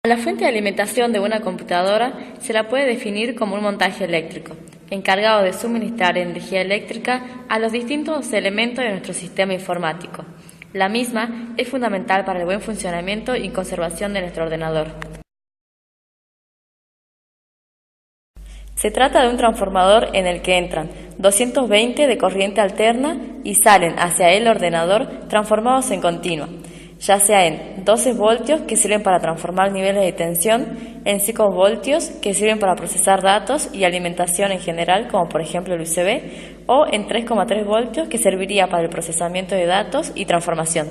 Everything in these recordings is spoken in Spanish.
La fuente de alimentación de una computadora se la puede definir como un montaje eléctrico, encargado de suministrar energía eléctrica a los distintos elementos de nuestro sistema informático. La misma es fundamental para el buen funcionamiento y conservación de nuestro ordenador. Se trata de un transformador en el que entran 220 de corriente alterna y salen hacia el ordenador transformados en continua, ya sea en 12 voltios que sirven para transformar niveles de tensión, en 5 voltios que sirven para procesar datos y alimentación en general, como por ejemplo el USB, o en 3,3 voltios que serviría para el procesamiento de datos y transformación.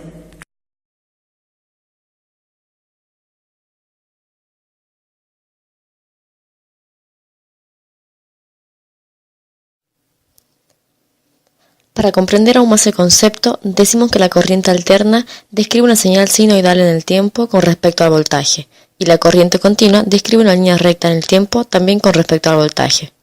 Para comprender aún más el concepto, decimos que la corriente alterna describe una señal sinoidal en el tiempo con respecto al voltaje, y la corriente continua describe una línea recta en el tiempo también con respecto al voltaje.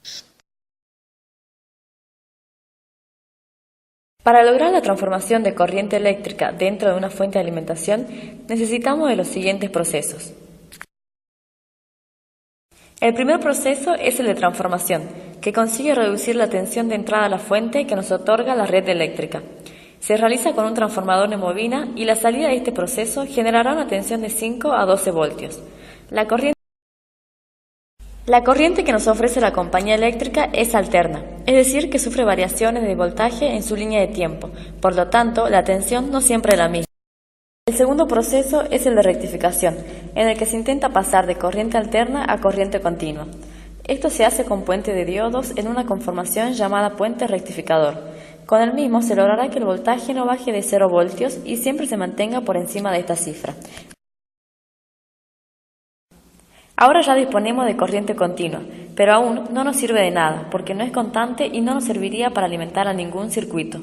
Para lograr la transformación de corriente eléctrica dentro de una fuente de alimentación, necesitamos de los siguientes procesos. El primer proceso es el de transformación, que consigue reducir la tensión de entrada a la fuente que nos otorga la red eléctrica. Se realiza con un transformador de bobina y la salida de este proceso generará una tensión de 5 a 12 voltios. La corriente que nos ofrece la compañía eléctrica es alterna, es decir, que sufre variaciones de voltaje en su línea de tiempo, por lo tanto, la tensión no siempre es la misma. El segundo proceso es el de rectificación, en el que se intenta pasar de corriente alterna a corriente continua. Esto se hace con puente de diodos en una conformación llamada puente rectificador. Con el mismo se logrará que el voltaje no baje de 0 voltios y siempre se mantenga por encima de esta cifra. Ahora ya disponemos de corriente continua, pero aún no nos sirve de nada, porque no es constante y no nos serviría para alimentar a ningún circuito.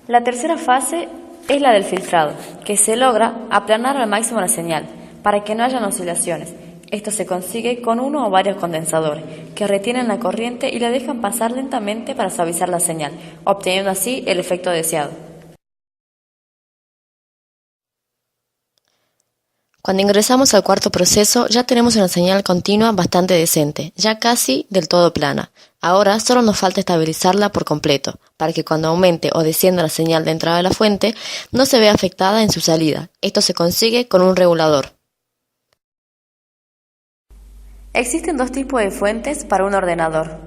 La tercera fase es la del filtrado, que se logra aplanar al máximo la señal, para que no hayan oscilaciones. Esto se consigue con uno o varios condensadores, que retienen la corriente y la dejan pasar lentamente para suavizar la señal, obteniendo así el efecto deseado. Cuando ingresamos al cuarto proceso ya tenemos una señal continua bastante decente, ya casi del todo plana. Ahora solo nos falta estabilizarla por completo, para que cuando aumente o descienda la señal de entrada de la fuente no se vea afectada en su salida. Esto se consigue con un regulador. Existen dos tipos de fuentes para un ordenador.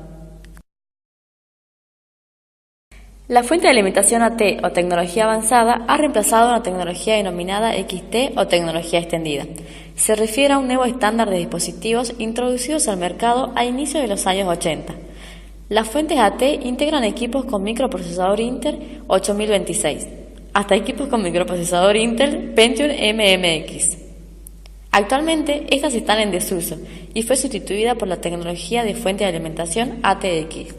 La fuente de alimentación AT o tecnología avanzada ha reemplazado a una tecnología denominada XT o tecnología extendida. Se refiere a un nuevo estándar de dispositivos introducidos al mercado a inicios de los años 80. Las fuentes AT integran equipos con microprocesador Intel 8026, hasta equipos con microprocesador Intel Pentium MMX. Actualmente, estas están en desuso y fue sustituida por la tecnología de fuente de alimentación ATX.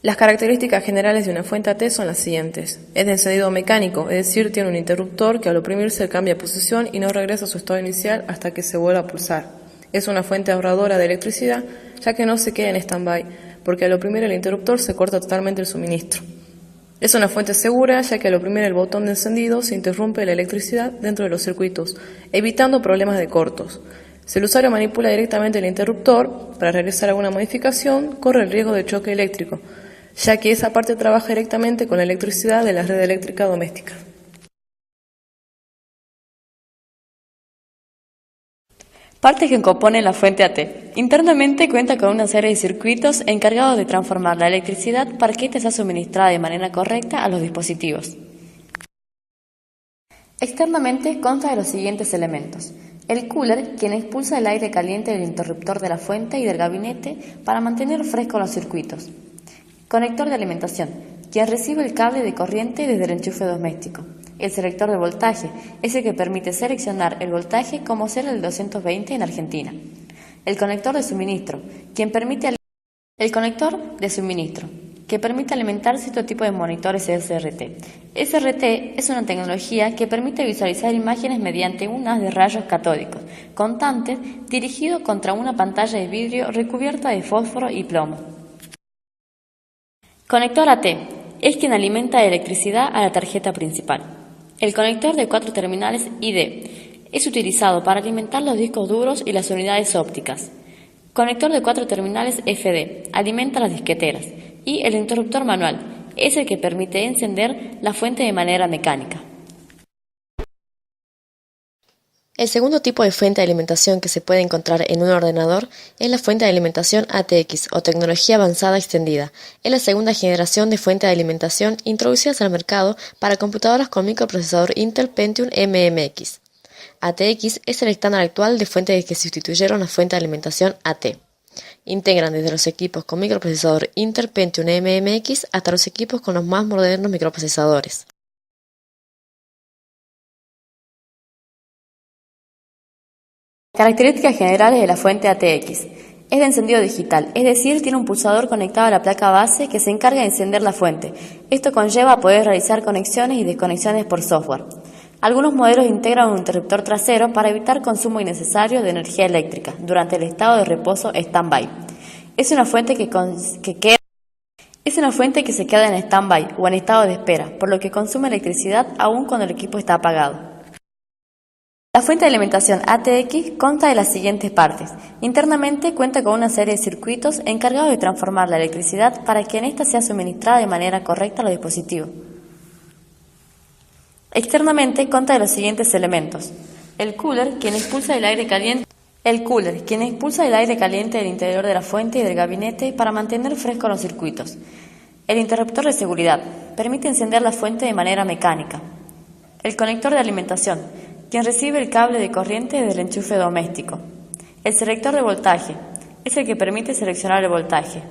Las características generales de una fuente AT son las siguientes. Es de encendido mecánico, es decir, tiene un interruptor que al oprimirse cambia posición y no regresa a su estado inicial hasta que se vuelva a pulsar. Es una fuente ahorradora de electricidad, ya que no se queda en stand-by, porque al oprimir el interruptor se corta totalmente el suministro. Es una fuente segura, ya que al oprimir el botón de encendido se interrumpe la electricidad dentro de los circuitos, evitando problemas de cortos. Si el usuario manipula directamente el interruptor para realizar alguna modificación, corre el riesgo de choque eléctrico, ya que esa parte trabaja directamente con la electricidad de la red eléctrica doméstica. Partes que componen la fuente AT. Internamente cuenta con una serie de circuitos encargados de transformar la electricidad para que ésta sea suministrada de manera correcta a los dispositivos. Externamente consta de los siguientes elementos. El cooler, quien expulsa el aire caliente del interruptor de la fuente y del gabinete para mantener frescos los circuitos. Conector de alimentación, quien recibe el cable de corriente desde el enchufe doméstico. El selector de voltaje, es el que permite seleccionar el voltaje como ser el 220 en Argentina. El conector de suministro, que permite alimentar cierto tipo de monitores SRT. SRT es una tecnología que permite visualizar imágenes mediante un haz de rayos catódicos constantes dirigido contra una pantalla de vidrio recubierta de fósforo y plomo. Conector AT es quien alimenta de electricidad a la tarjeta principal. El conector de 4 terminales ID es utilizado para alimentar los discos duros y las unidades ópticas. Conector de 4 terminales FD alimenta las disqueteras y el interruptor manual es el que permite encender la fuente de manera mecánica. El segundo tipo de fuente de alimentación que se puede encontrar en un ordenador es la fuente de alimentación ATX o tecnología avanzada extendida. Es la segunda generación de fuente de alimentación introducidas al mercado para computadoras con microprocesador Intel Pentium MMX. ATX es el estándar actual de fuentes que sustituyeron la fuente de alimentación AT. Integran desde los equipos con microprocesador Intel Pentium MMX hasta los equipos con los más modernos microprocesadores. Características generales de la fuente ATX. Es de encendido digital, es decir, tiene un pulsador conectado a la placa base que se encarga de encender la fuente. Esto conlleva a poder realizar conexiones y desconexiones por software. Algunos modelos integran un interruptor trasero para evitar consumo innecesario de energía eléctrica durante el estado de reposo stand-by. Es una fuente que se queda en stand-by o en estado de espera, por lo que consume electricidad aún cuando el equipo está apagado. La fuente de alimentación ATX consta de las siguientes partes. Internamente cuenta con una serie de circuitos encargados de transformar la electricidad para que en ésta sea suministrada de manera correcta a los dispositivos. Externamente consta de los siguientes elementos. El cooler, quien expulsa el aire caliente del interior de la fuente y del gabinete para mantener frescos los circuitos. El interruptor de seguridad, permite encender la fuente de manera mecánica. El conector de alimentación, quien recibe el cable de corriente del enchufe doméstico. El selector de voltaje, es el que permite seleccionar el voltaje.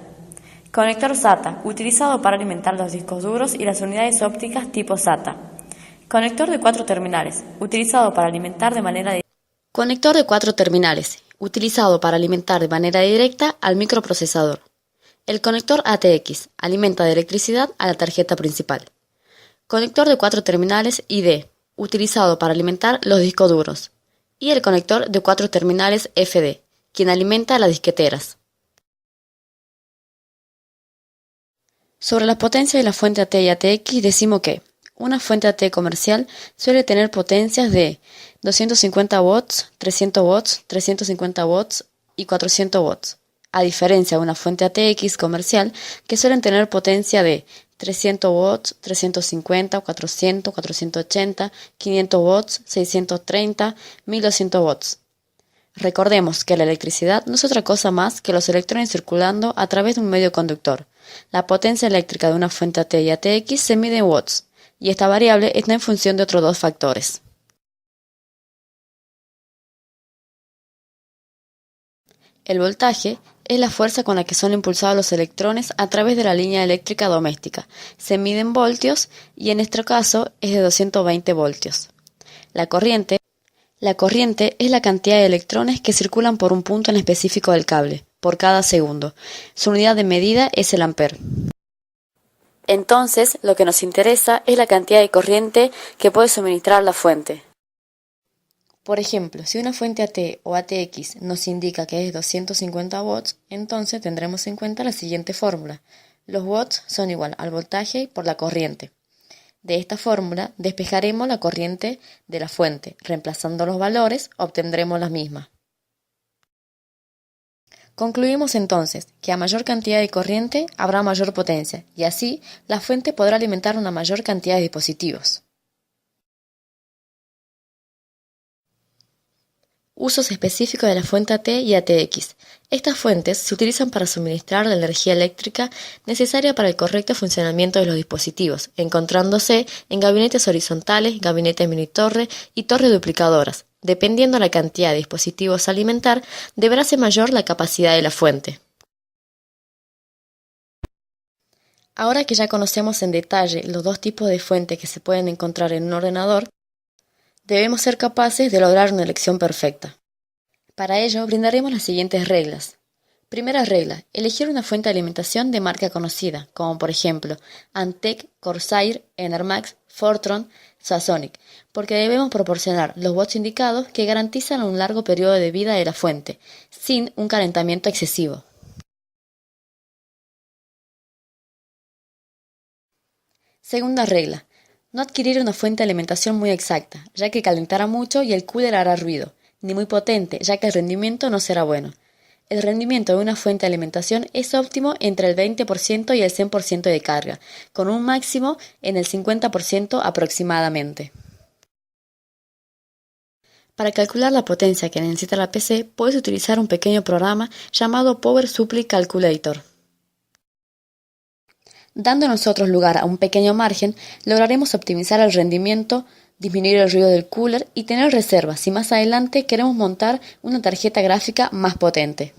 Conector SATA, utilizado para alimentar los discos duros y las unidades ópticas tipo SATA. Conector de 4 terminales, utilizado para alimentar de manera directa al microprocesador. El conector ATX alimenta de electricidad a la tarjeta principal. Conector de 4 terminales ID, utilizado para alimentar los discos duros. Y el conector de 4 terminales FD, quien alimenta las disqueteras. Sobre la potencia de la fuente AT y ATX decimos que una fuente AT comercial suele tener potencias de 250 watts, 300 watts, 350 watts y 400 watts, a diferencia de una fuente ATX comercial que suelen tener potencia de 300 watts, 350, 400, 480, 500 watts, 630, 1200 watts. Recordemos que la electricidad no es otra cosa más que los electrones circulando a través de un medio conductor. La potencia eléctrica de una fuente AT y ATX se mide en watts, y esta variable está en función de otros dos factores. El voltaje es la fuerza con la que son impulsados los electrones a través de la línea eléctrica doméstica. Se mide en voltios y en nuestro caso es de 220 voltios. La corriente es la cantidad de electrones que circulan por un punto en específico del cable, por cada segundo. Su unidad de medida es el ampere. Entonces, lo que nos interesa es la cantidad de corriente que puede suministrar la fuente. Por ejemplo, si una fuente AT o ATX nos indica que es 250 watts, entonces tendremos en cuenta la siguiente fórmula. Los watts son igual al voltaje por la corriente. De esta fórmula despejaremos la corriente de la fuente. Reemplazando los valores, obtendremos la misma. Concluimos entonces que a mayor cantidad de corriente habrá mayor potencia, y así la fuente podrá alimentar una mayor cantidad de dispositivos. Usos específicos de la fuente AT y ATX. Estas fuentes se utilizan para suministrar la energía eléctrica necesaria para el correcto funcionamiento de los dispositivos, encontrándose en gabinetes horizontales, gabinetes mini-torre y torres duplicadoras. Dependiendo de la cantidad de dispositivos a alimentar, deberá ser mayor la capacidad de la fuente. Ahora que ya conocemos en detalle los dos tipos de fuentes que se pueden encontrar en un ordenador, debemos ser capaces de lograr una elección perfecta. Para ello, brindaremos las siguientes reglas. Primera regla, elegir una fuente de alimentación de marca conocida, como por ejemplo Antec, Corsair, Enermax, Fortron, Sasonic, porque debemos proporcionar los watts indicados que garantizan un largo periodo de vida de la fuente, sin un calentamiento excesivo. Segunda regla. No adquirir una fuente de alimentación muy exacta, ya que calentará mucho y el cooler hará ruido, ni muy potente, ya que el rendimiento no será bueno. El rendimiento de una fuente de alimentación es óptimo entre el 20% y el 100% de carga, con un máximo en el 50% aproximadamente. Para calcular la potencia que necesita la PC, puedes utilizar un pequeño programa llamado Power Supply Calculator. Dando nosotros lugar a un pequeño margen, lograremos optimizar el rendimiento, disminuir el ruido del cooler y tener reservas si más adelante queremos montar una tarjeta gráfica más potente.